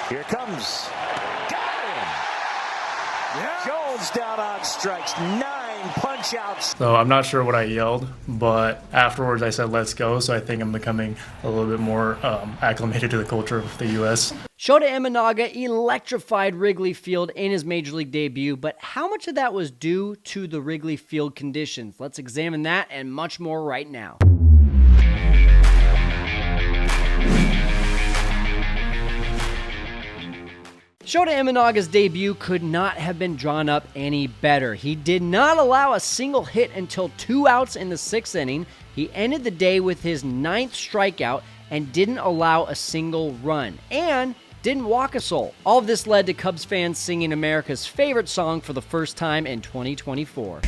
Here comes. Got him. Yeah. Jones down on strikes. 9 punch-outs. So I'm not sure what I yelled, but afterwards I said, let's go. So I think I'm becoming a little bit more acclimated to the culture of the U.S. Shota Imanaga electrified Wrigley Field in his Major League debut, but how much of that was due to the Wrigley Field conditions? Let's examine that and much more right now. Shota Imanaga's debut could not have been drawn up any better. He did not allow a single hit until 2 outs in the 6th inning. He ended the day with his 9th strikeout and didn't allow a single run, and didn't walk a soul. All of this led to Cubs fans singing America's favorite song for the first time in 2024.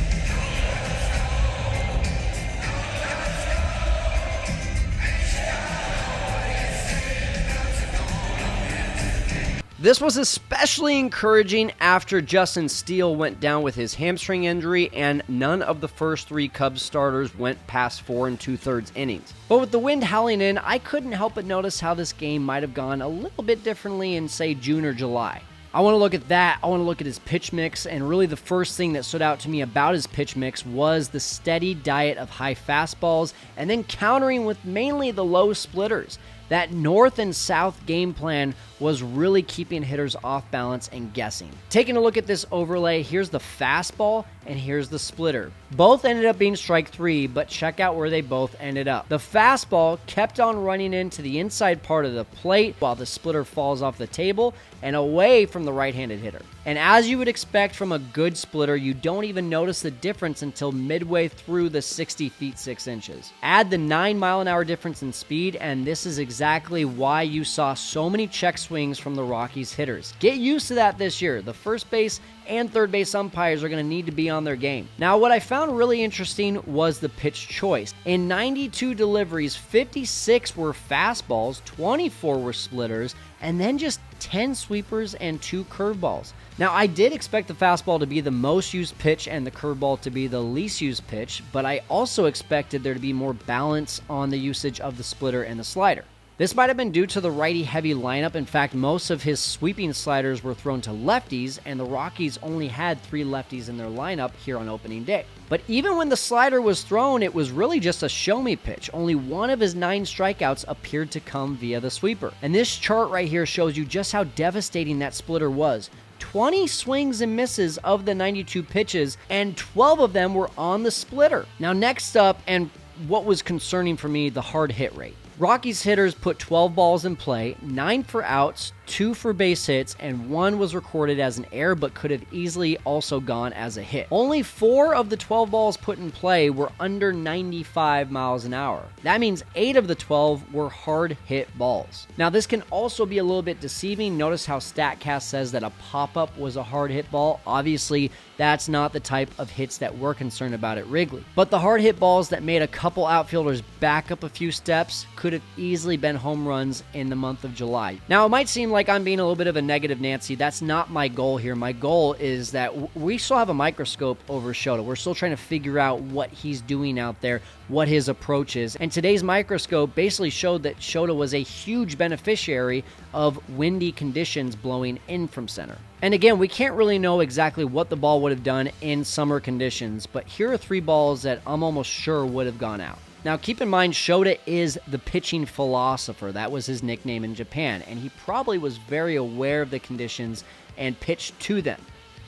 This was especially encouraging after Justin Steele went down with his hamstring injury and none of the first 3 Cubs starters went past 4 2/3 innings. But with the wind howling in, I couldn't help but notice how this game might have gone a little bit differently in, say, June or July. I want to look at that. I want to look at his pitch mix, and really the first thing that stood out to me about his pitch mix was the steady diet of high fastballs and then countering with mainly the low splitters. That north and south game plan was really keeping hitters off balance and guessing. Taking a look at this overlay, here's the fastball and here's the splitter. Both ended up being strike 3, but check out where they both ended up. The fastball kept on running into the inside part of the plate while the splitter falls off the table and away from the right-handed hitter. And as you would expect from a good splitter, you don't even notice the difference until midway through the 60 feet 6 inches. Add the 9-mile-an-hour difference in speed, and this is exactly why you saw so many check swings from the Rockies hitters. Get used to that this year. The first base and third base umpires are going to need to be on their game. Now, what I found really interesting was the pitch choice. In 92 deliveries, 56 were fastballs, 24 were splitters, and then just 10 sweepers and 2 curveballs. Now, I did expect the fastball to be the most used pitch and the curveball to be the least used pitch, but I also expected there to be more balance on the usage of the splitter and the slider. This might have been due to the righty-heavy lineup. In fact, most of his sweeping sliders were thrown to lefties, and the Rockies only had 3 lefties in their lineup here on opening day. But even when the slider was thrown, it was really just a show-me pitch. Only 1 of his 9 strikeouts appeared to come via the sweeper. And this chart right here shows you just how devastating that splitter was. 20 swings and misses of the 92 pitches, and 12 of them were on the splitter. Now, next up, and what was concerning for me, the hard hit rate. Rockies hitters put 12 balls in play, 9 for outs, 2 for base hits, and 1 was recorded as an error but could have easily also gone as a hit. Only 4 of the 12 balls put in play were under 95 miles an hour. That means 8 of the 12 were hard hit balls. Now, this can also be a little bit deceiving. Notice how StatCast says that a pop-up was a hard hit ball. Obviously, that's not the type of hits that we're concerned about at Wrigley. But the hard hit balls that made a couple outfielders back up a few steps could have easily been home runs in the month of July. Now, it might seem like I'm being a little bit of a negative Nancy. That's not my goal here. My goal is that we still have a microscope over Shota. We're still trying to figure out what he's doing out there, what his approach is. And today's microscope basically showed that Shota was a huge beneficiary of windy conditions blowing in from center. And again, we can't really know exactly what the ball would have done in summer conditions, but here are 3 balls that I'm almost sure would have gone out. Now, keep in mind, Shota is the pitching philosopher. That was his nickname in Japan, and he probably was very aware of the conditions and pitched to them,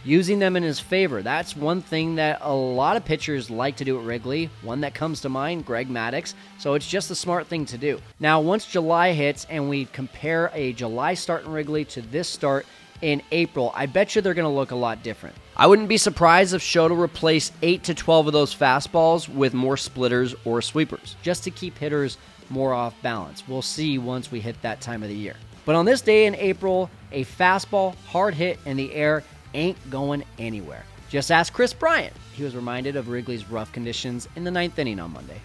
using them in his favor. That's one thing that a lot of pitchers like to do at Wrigley. One that comes to mind, Greg Maddux. So it's just a smart thing to do. Now, once July hits and we compare a July start in Wrigley to this start in April, I bet you they're going to look a lot different. I wouldn't be surprised if Shota replaced 8 to 12 of those fastballs with more splitters or sweepers, just to keep hitters more off balance. We'll see once we hit that time of the year. But on this day in April, a fastball hard hit in the air ain't going anywhere. Just ask Chris Bryant. He was reminded of Wrigley's rough conditions in the 9th inning on Monday.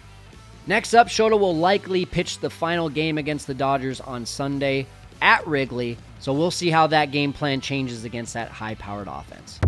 Next up, Shota will likely pitch the final game against the Dodgers on Sunday at Wrigley, so we'll see how that game plan changes against that high-powered offense.